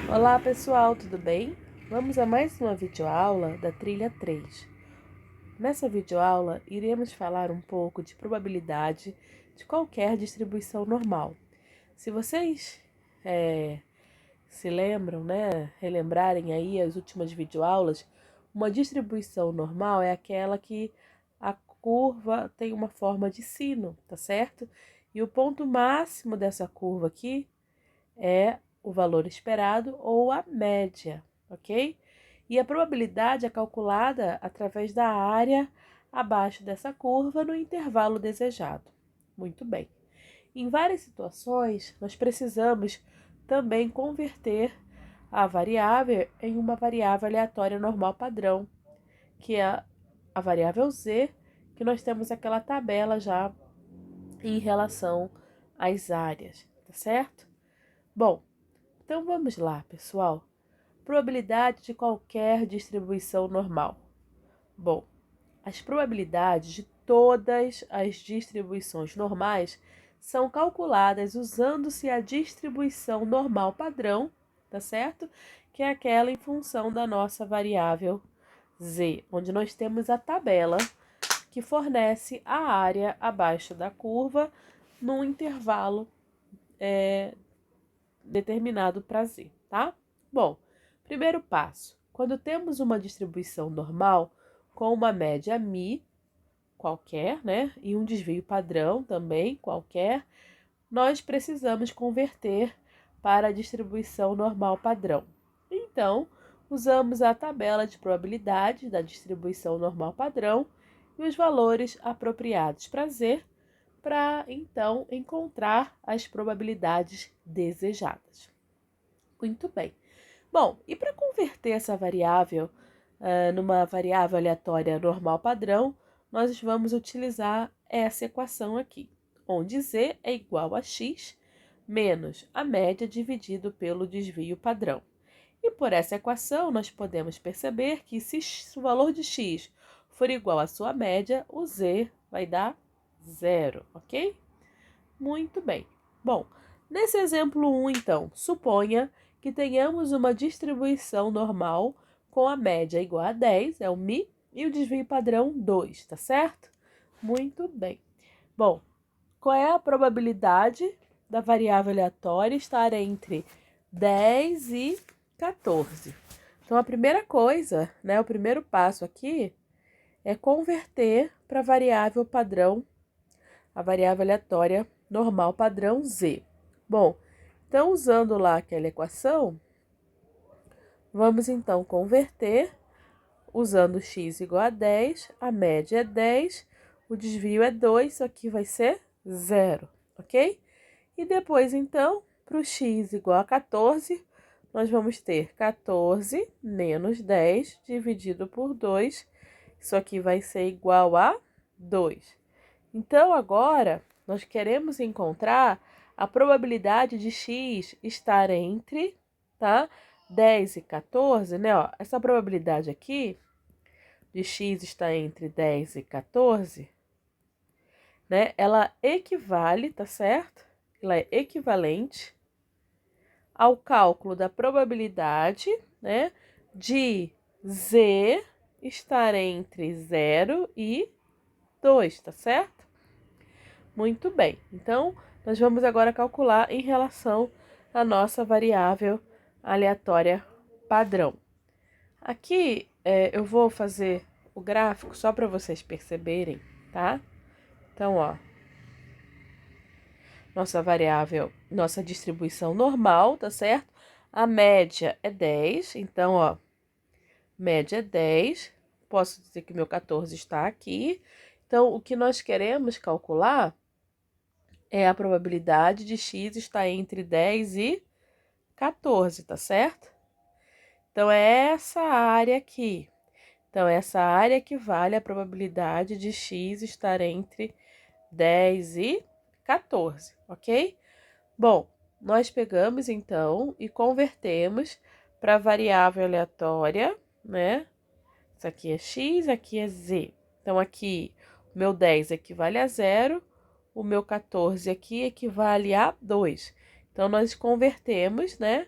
Olá pessoal, tudo bem? Vamos a mais uma videoaula da trilha 3. Nessa videoaula, iremos falar um pouco de probabilidade de qualquer distribuição normal. Se vocês se lembram, relembrarem aí as últimas videoaulas, uma distribuição normal é aquela que a curva tem uma forma de sino, tá certo? E o ponto máximo dessa curva aqui é o valor esperado ou a média, ok? E a probabilidade é calculada através da área abaixo dessa curva no intervalo desejado. Muito bem. Em várias situações, nós precisamos também converter a variável em uma variável aleatória normal padrão, que é a variável z, que nós temos aquela tabela já em relação às áreas, tá certo? Bom, então vamos lá, pessoal. Probabilidade de qualquer distribuição normal. Bom, as probabilidades de todas as distribuições normais são calculadas usando-se a distribuição normal padrão, tá certo? Que é aquela em função da nossa variável z, onde nós temos a tabela que fornece a área abaixo da curva num intervalo determinado para z, tá? Bom, primeiro passo. Quando temos uma distribuição normal com uma média μ qualquer, né, e um desvio padrão também qualquer, nós precisamos converter para a distribuição normal padrão. Então, usamos a tabela de probabilidade da distribuição normal padrão e os valores apropriados para z, para então encontrar as probabilidades desejadas. Muito bem. Bom, e para converter essa variável numa variável aleatória normal padrão, nós vamos utilizar essa equação aqui, onde z é igual a x menos a média dividido pelo desvio padrão. E por essa equação, nós podemos perceber que se o valor de x for igual à sua média, o z vai dar zero, ok? Muito bem. Bom, nesse exemplo 1, então, suponha que tenhamos uma distribuição normal com a média igual a 10, é o μ, e o desvio padrão 2, tá certo? Muito bem. Bom, qual é a probabilidade da variável aleatória estar entre 10 e 14? Então, a primeira coisa, o primeiro passo aqui é converter para a variável padrão, a variável aleatória normal padrão z. Bom, então usando lá aquela equação, vamos então converter, usando x igual a 10, a média é 10, o desvio é 2, isso aqui vai ser zero, ok? E depois então, para o x igual a 14, nós vamos ter 14 menos 10 dividido por 2, isso aqui vai ser igual a 2. Então, agora, nós queremos encontrar a probabilidade de x estar entre, tá? 10 e 14, né? Ó, essa probabilidade aqui de x estar entre 10 e 14, né? Ela equivale, tá certo? Ela é equivalente ao cálculo da probabilidade, né? De z estar entre 0 e 2, tá certo? Muito bem, então nós vamos agora calcular em relação à nossa variável aleatória padrão. Aqui eu vou fazer o gráfico só para vocês perceberem, tá? Então, ó, nossa variável, nossa distribuição normal, tá certo? A média é 10, então, ó, média é 10, posso dizer que meu 14 está aqui. Então, o que nós queremos calcular é a probabilidade de x estar entre 10 e 14, tá certo? Então, é essa área aqui. Então, essa área equivale à probabilidade de x estar entre 10 e 14, ok? Bom, nós pegamos, então, e convertemos para a variável aleatória, né? Isso aqui é x, aqui é z. Então, aqui, o meu 10 equivale a 0, o meu 14 aqui equivale a 2. Então, nós convertemos, né,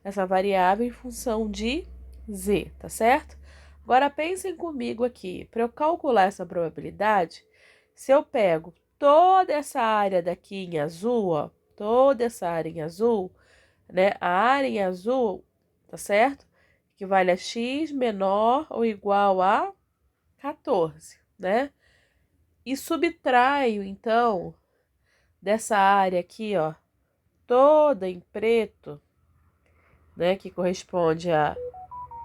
essa variável em função de z, tá certo? Agora pensem comigo aqui, para eu calcular essa probabilidade, se eu pego toda essa área daqui em azul, ó, toda essa área em azul, né? A área em azul, tá certo? Equivale a x menor ou igual a 14, né? E subtraio, então, dessa área aqui, ó, toda em preto, né? Que corresponde a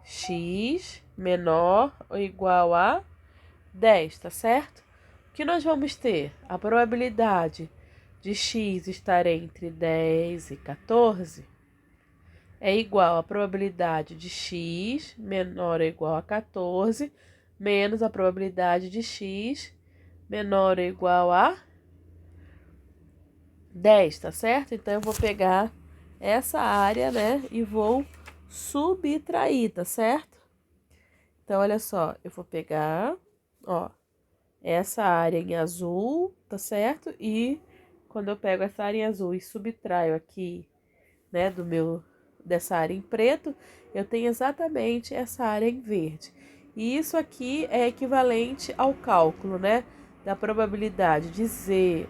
x menor ou igual a 10, tá certo? O que nós vamos ter? A probabilidade de x estar entre 10 e 14 é igual à probabilidade de x menor ou igual a 14 menos a probabilidade de x menor ou igual a 10, tá certo? Então, eu vou pegar essa área, né, e vou subtrair, tá certo? Então, olha só, eu vou pegar, ó, essa área em azul, tá certo? E quando eu pego essa área em azul e subtraio aqui, né, dessa área em preto, eu tenho exatamente essa área em verde. E isso aqui é equivalente ao cálculo, né, da probabilidade de z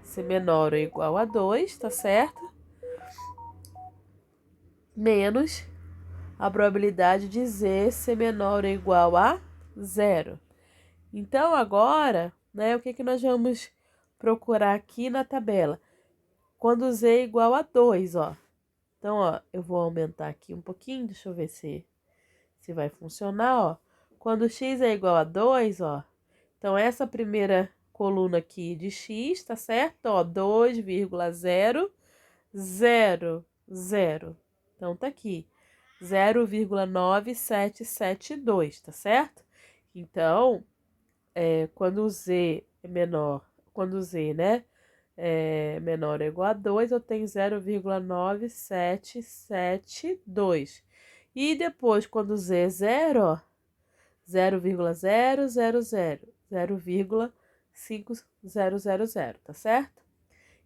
ser menor ou igual a 2, tá certo? Menos a probabilidade de z ser menor ou igual a 0. Então, agora, né, o que nós vamos procurar aqui na tabela? Quando z é igual a 2, ó. Então, ó, eu vou aumentar aqui um pouquinho, deixa eu ver se vai funcionar, ó. Quando x é igual a 2, ó. Então, essa primeira coluna aqui de x, tá certo? Ó, 2,000. Então, tá aqui. 0,9772, tá certo? Então, quando z é menor, quando z, né, é menor ou igual a 2, eu tenho 0,9772. E depois, quando z é zero, ó, 0,000, tá certo?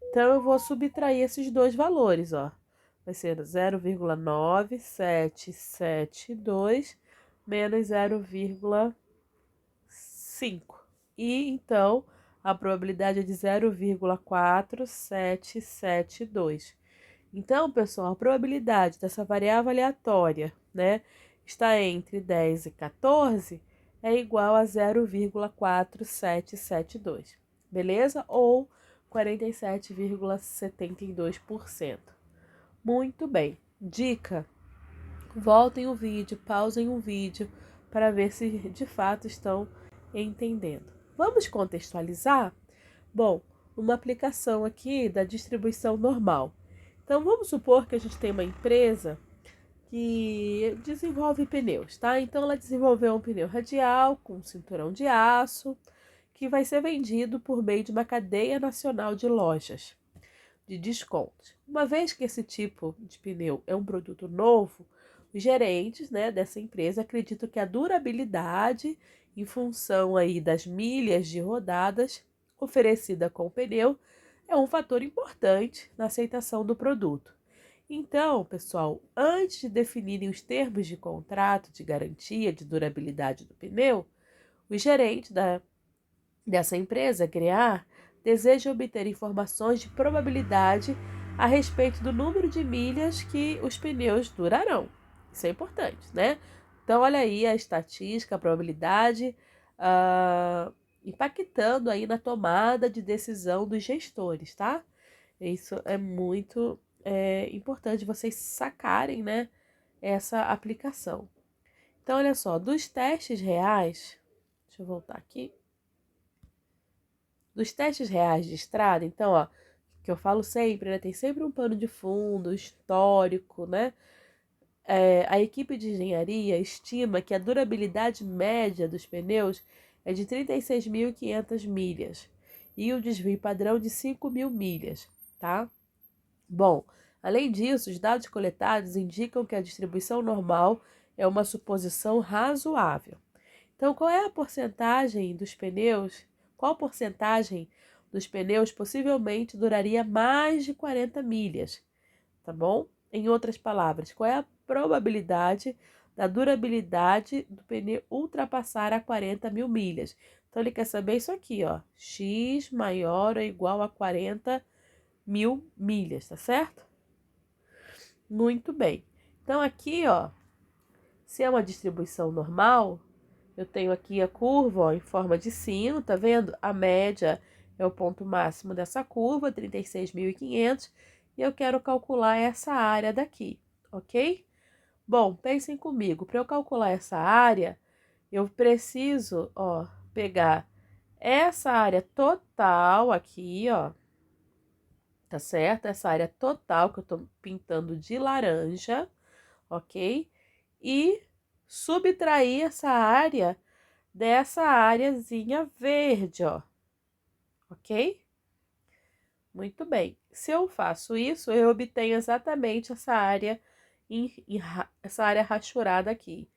Então, eu vou subtrair esses dois valores, ó. Vai ser 0,9772 menos 0,5. E, então, a probabilidade é de 0,4772. Então, pessoal, a probabilidade dessa variável aleatória, né, está entre 10 e 14, é igual a 0,4772, beleza? Ou 47,72%. Muito bem. Dica: voltem o vídeo, pausem o vídeo para ver se de fato estão entendendo. Vamos contextualizar? Bom, uma aplicação aqui da distribuição normal. Então, vamos supor que a gente tem uma empresa que desenvolve pneus, tá? Então, ela desenvolveu um pneu radial com cinturão de aço que vai ser vendido por meio de uma cadeia nacional de lojas de descontos. Uma vez que esse tipo de pneu é um produto novo, os gerentes, né, dessa empresa acreditam que a durabilidade, em função aí das milhas de rodadas oferecida com o pneu, é um fator importante na aceitação do produto. Então, pessoal, antes de definirem os termos de contrato de garantia de durabilidade do pneu, os gerentes dessa empresa, CREAR, deseja obter informações de probabilidade a respeito do número de milhas que os pneus durarão. Isso é importante, né? Então, olha aí a estatística, a probabilidade, impactando aí na tomada de decisão dos gestores, tá? Isso é muito importante vocês sacarem, né, essa aplicação. Então, olha só, dos testes reais, deixa eu voltar aqui. Dos testes reais de estrada, então, ó, que eu falo sempre, né? Tem sempre um pano de fundo, histórico, né? A equipe de engenharia estima que a durabilidade média dos pneus é de 36.500 milhas e o desvio padrão de 5.000 milhas, tá? Bom, além disso, os dados coletados indicam que a distribuição normal é uma suposição razoável. Então, qual é a porcentagem dos pneus? Qual porcentagem dos pneus possivelmente duraria mais de 40 milhas? Tá bom? Em outras palavras, qual é a probabilidade da durabilidade do pneu ultrapassar a 40 mil milhas? Então, ele quer saber isso aqui, ó. X maior ou igual a 40 mil milhas, tá certo? Muito bem. Então, aqui, ó, se é uma distribuição normal, eu tenho aqui a curva, ó, em forma de sino, tá vendo? A média é o ponto máximo dessa curva, 36.500, e eu quero calcular essa área daqui, ok? Bom, pensem comigo, para eu calcular essa área, eu preciso, ó, pegar essa área total aqui, ó, tá certo? Essa área total que eu tô pintando de laranja, ok? E subtrair essa área dessa áreazinha verde, ó, ok? Muito bem. Se eu faço isso, eu obtenho exatamente essa área, essa área rachurada aqui.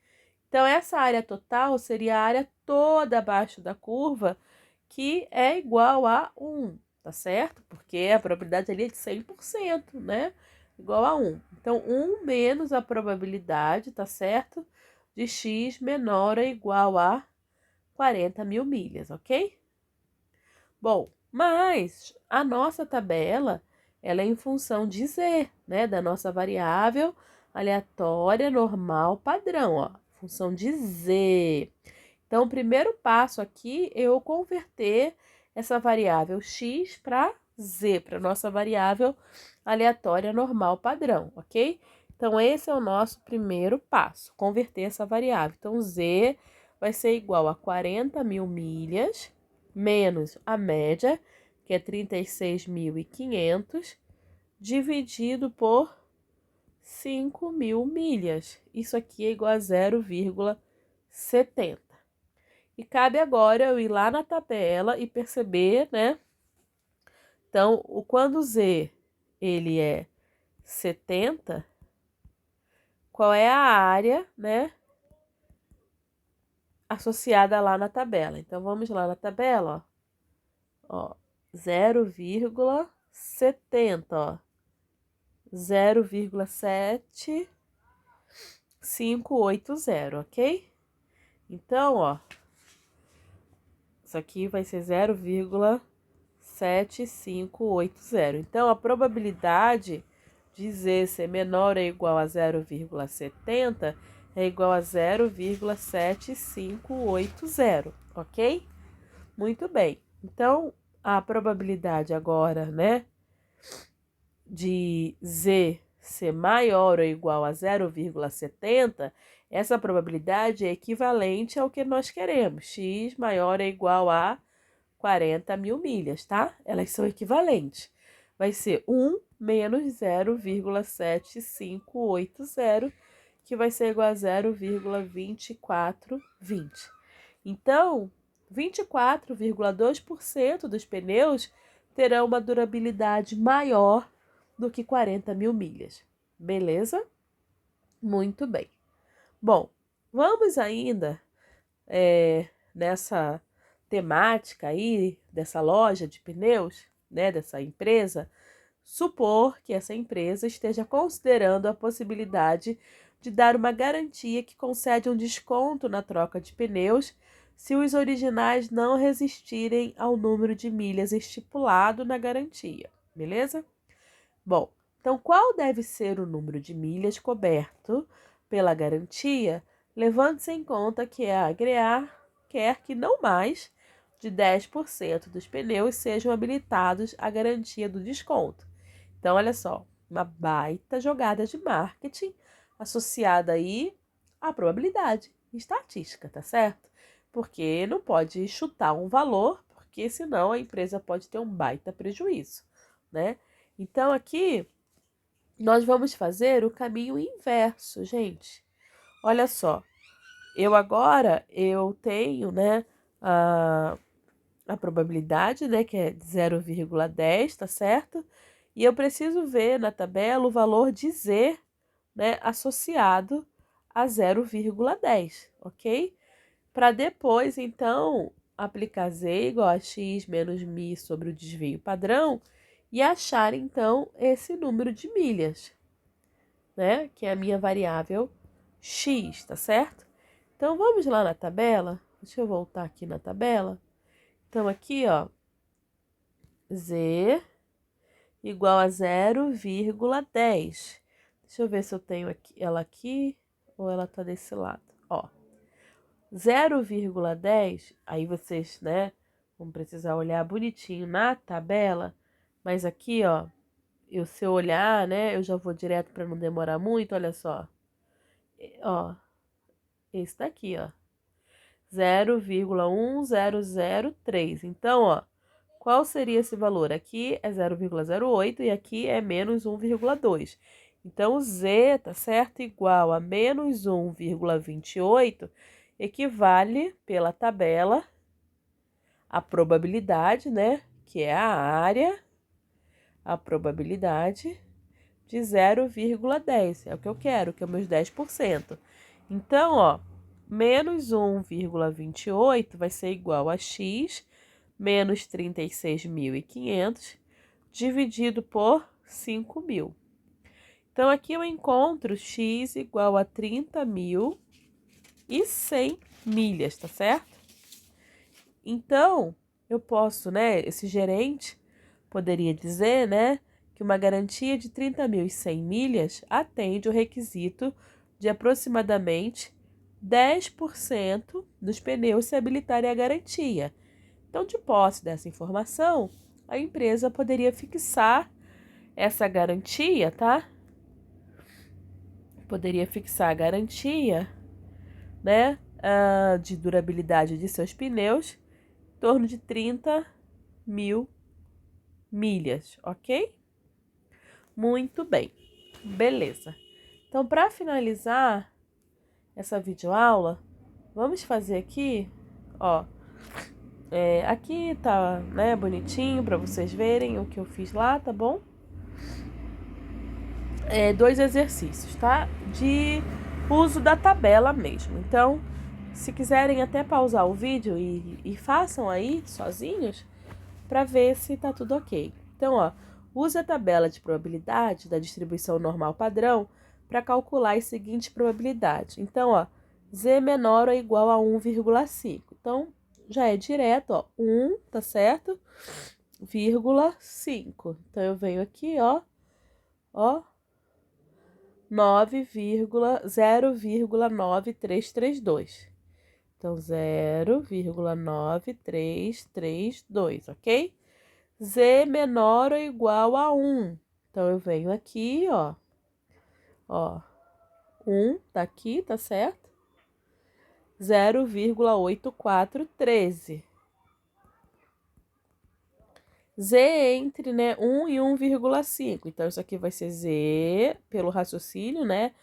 Então, essa área total seria a área toda abaixo da curva, que é igual a 1, tá certo? Porque a probabilidade ali é de 100%, né? Igual a 1. Então, 1 menos a probabilidade, tá certo? De x menor ou igual a 40 mil milhas, ok? Bom, mas a nossa tabela, ela é em função de z, né? Da nossa variável aleatória normal padrão, ó. Função de z. Então, o primeiro passo aqui é eu converter essa variável x para z, para nossa variável aleatória normal padrão, ok? Então, esse é o nosso primeiro passo, converter essa variável. Então, z vai ser igual a 40 mil milhas menos a média, que é 36.500, dividido por 5 mil milhas. Isso aqui é igual a 0,70. E cabe agora eu ir lá na tabela e perceber, né? Então, quando z ele é 70, qual é a área, né? Associada lá na tabela. Então, vamos lá na tabela, ó. 0,70, ó. 0,7580, ok? Então, ó, isso aqui vai ser 0,7580. Então, a probabilidade de z ser menor ou igual a 0,70 é igual a 0,7580, ok? Muito bem. Então, a probabilidade agora, né, de z ser maior ou igual a 0,70, essa probabilidade é equivalente ao que nós queremos. X maior ou igual a 40 mil milhas, tá? Elas são equivalentes. Vai ser 1 menos 0,7580, que vai ser igual a 0,2420. Então, 24,2% dos pneus terão uma durabilidade maior do que 40 mil milhas. Beleza? Muito bem. Bom, vamos ainda nessa temática aí dessa loja de pneus, né, dessa empresa, supor que essa empresa esteja considerando a possibilidade de dar uma garantia que concede um desconto na troca de pneus se os originais não resistirem ao número de milhas estipulado na garantia, beleza? Bom, então qual deve ser o número de milhas coberto pela garantia, levando-se em conta que a Agrear quer que não mais de 10% dos pneus sejam habilitados à garantia do desconto. Então, olha só, uma baita jogada de marketing associada aí à probabilidade estatística, tá certo? Porque não pode chutar um valor, porque senão a empresa pode ter um baita prejuízo, né? Então, aqui nós vamos fazer o caminho inverso, gente. Olha só, eu tenho, né, a probabilidade, né, que é 0,10, tá certo? E eu preciso ver na tabela o valor de z, né, associado a 0,10, ok? Para depois, então, aplicar z igual a x menos μ sobre o desvio padrão e achar, então, esse número de milhas. né? Que é a minha variável x, tá certo? Então, vamos lá na tabela. Deixa eu voltar aqui na tabela. Então, aqui, ó, z igual a 0,10. Deixa eu ver se eu tenho ela aqui ou ela tá desse lado. Ó, 0,10, aí vocês, né, vão precisar olhar bonitinho na tabela, mas aqui, ó, se eu olhar, né, eu já vou direto para não demorar muito, olha só. Ó, esse daqui, ó, 0,1003. Então, ó, qual seria esse valor? Aqui é 0,08 e aqui é menos 1,2. Então, o z, tá certo? Igual a menos 1,28 equivale, pela tabela, a probabilidade, né? Que é a probabilidade de 0,10. É o que eu quero, que é meus 10%. Então, ó, menos 1,28 vai ser igual a x menos 36.500 dividido por 5.000. Então, aqui eu encontro x igual a 30.100 milhas, tá certo? Então, eu posso, né, esse gerente poderia dizer, né, que uma garantia de 30.100 milhas atende o requisito de aproximadamente 10% dos pneus se habilitarem à garantia. Então, de posse dessa informação, a empresa poderia fixar essa garantia, tá? Poderia fixar a garantia, né, de durabilidade de seus pneus em torno de 30.000 milhas, ok? Muito bem, beleza. Então, para finalizar essa videoaula, vamos fazer aqui, ó, aqui tá, né, bonitinho para vocês verem o que eu fiz lá, tá bom? 2 exercícios, tá? De uso da tabela mesmo. Então, se quiserem até pausar o vídeo e façam aí sozinhos para ver se tá tudo ok. Então, ó, use a tabela de probabilidade da distribuição normal padrão para calcular as seguintes probabilidades. Então, ó, z menor ou igual a 1,5. Então, já é direto, ó, 1, tá certo? 0,5. Então, eu venho aqui, ó, 0,9332. Então, 0,9332, ok? Z menor ou igual a 1. Então, eu venho aqui, ó. 1 tá aqui, tá certo? 0,8413. Z entre, né, 1 e 1,5. Então, isso aqui vai ser Z, pelo raciocínio, né?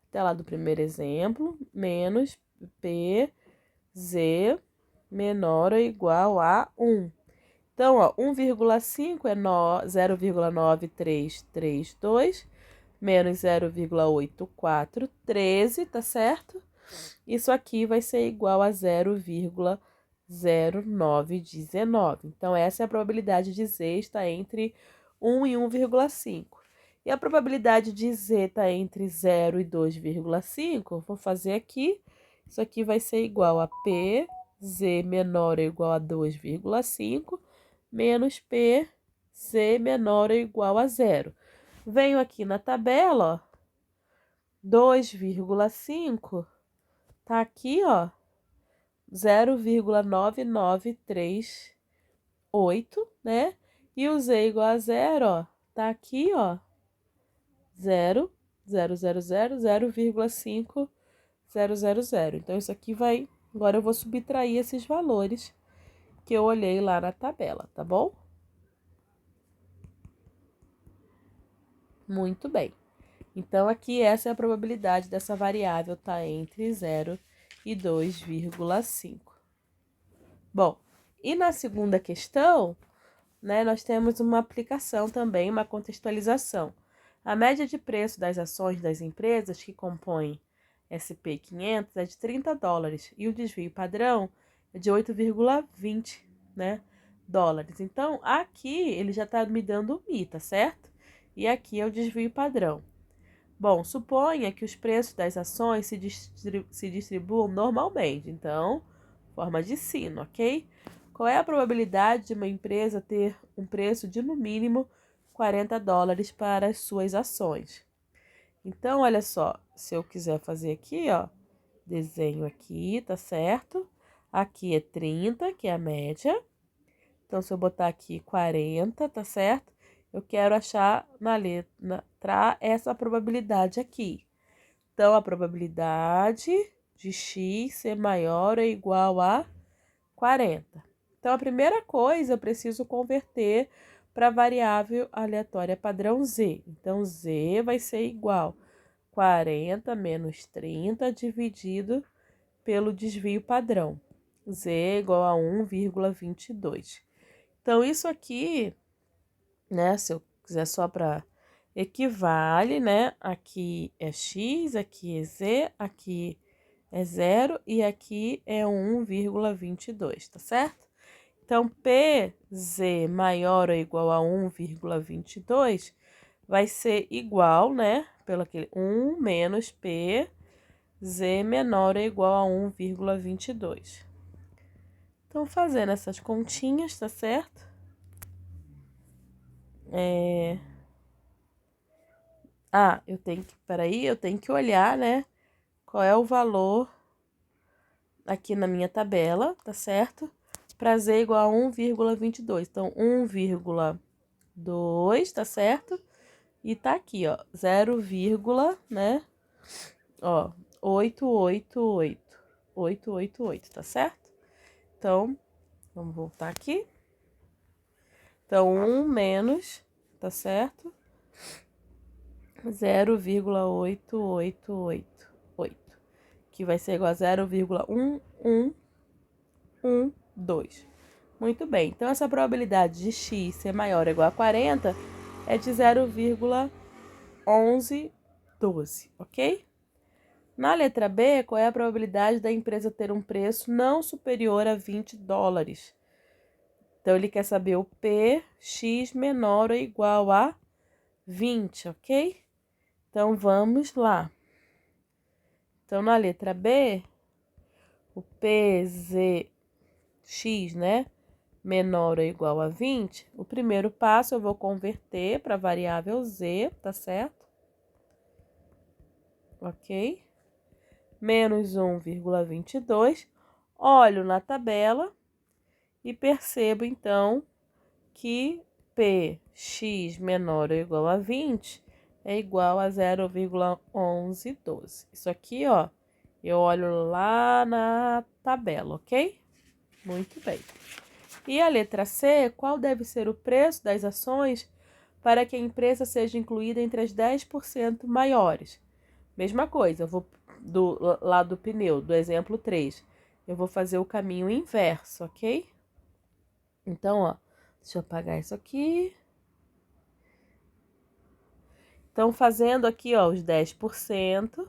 Até lá do primeiro exemplo, menos P, Z menor ou igual a 1. Então, ó, 1,5 é 0,9332 menos 0,8413, tá certo? Isso aqui vai ser igual a 0,0919. Então, essa é a probabilidade de Z estar entre 1 e 1,5. E a probabilidade de Z estar entre 0 e 2,5, vou fazer aqui. Isso aqui vai ser igual a P, Z menor ou igual a 2,5, menos P, Z menor ou igual a 0. Venho aqui na tabela, ó, 2,5 tá aqui, ó, 0,9938, né? E o Z igual a 0, ó, tá aqui, ó, 0,5000. Então, isso aqui vai... Agora, eu vou subtrair esses valores que eu olhei lá na tabela, tá bom? Muito bem. Então, aqui essa é a probabilidade dessa variável estar entre 0 e 2,5. Bom, e na segunda questão, né, nós temos uma aplicação também, uma contextualização. A média de preço das ações das empresas que compõem SP500 é de $30 e o desvio padrão é de 8,20, né, dólares. Então, aqui ele já está me dando o Mi, tá certo? E aqui é o desvio padrão. Bom, suponha que os preços das ações se distribuam normalmente. Então, forma de sino, ok? Qual é a probabilidade de uma empresa ter um preço de, no mínimo, $40 para as suas ações? Então, olha só, se eu quiser fazer aqui, ó, desenho aqui, tá certo? Aqui é 30, que é a média. Então, se eu botar aqui 40, tá certo? Eu quero achar na letra essa probabilidade aqui. Então, a probabilidade de x ser maior ou igual a 40. Então, a primeira coisa, eu preciso converter para a variável aleatória padrão z. Então, z vai ser igual a 40 menos 30 dividido pelo desvio padrão. Z é igual a 1,22. Então, isso aqui, né, se eu quiser só para equivale, né, aqui é x, aqui é z, aqui é 0 e aqui é 1,22, tá certo? Então, PZ maior ou igual a 1,22 vai ser igual, né, pelo aquele 1 menos PZ menor ou igual a 1,22. Então, fazendo essas continhas, tá certo? Eu tenho que olhar, né, qual é o valor aqui na minha tabela, tá certo? Para z igual a 1,22. Então, 1,2, tá certo? E tá aqui, ó, 0, né? Ó, 888, tá certo? Então, vamos voltar aqui. Então, 1 menos, tá certo? 0,8888, que vai ser igual a 0,1112. Muito bem, então essa probabilidade de x ser maior ou igual a 40 é de 0,1112, ok? Na letra B, qual é a probabilidade da empresa ter um preço não superior a $20? Então, ele quer saber o P, x menor ou igual a 20, ok? Então, vamos lá. Então, na letra B, o PZX, né, menor ou igual a 20, o primeiro passo eu vou converter para a variável z, tá certo? Ok? Menos 1,22. Olho na tabela e percebo, então, que Px menor ou igual a 20 é igual a 0,1112. Isso aqui, ó, eu olho lá na tabela, ok? Muito bem. E a letra C, qual deve ser o preço das ações para que a empresa seja incluída entre as 10% maiores? Mesma coisa, eu vou do lado do pneu, do exemplo 3. Eu vou fazer o caminho inverso, ok? Então, ó, deixa eu apagar isso aqui. Então, fazendo aqui, ó, os 10%,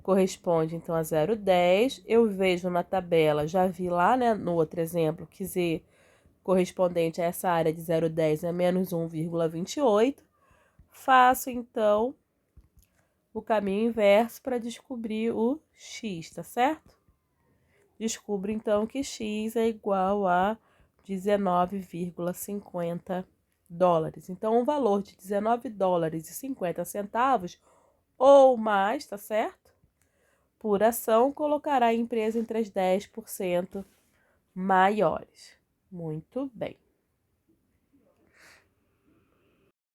corresponde, então, a 0,10. Eu vejo na tabela, já vi lá, né, no outro exemplo, que Z correspondente a essa área de 0,10 é menos 1,28. Faço, então, o caminho inverso para descobrir o x, tá certo? Descubro, então, que x é igual a 19,50 dólares. Então, um valor de 19 dólares e 50 centavos ou mais, tá certo? Por ação, colocará a empresa entre as 10% maiores. Muito bem.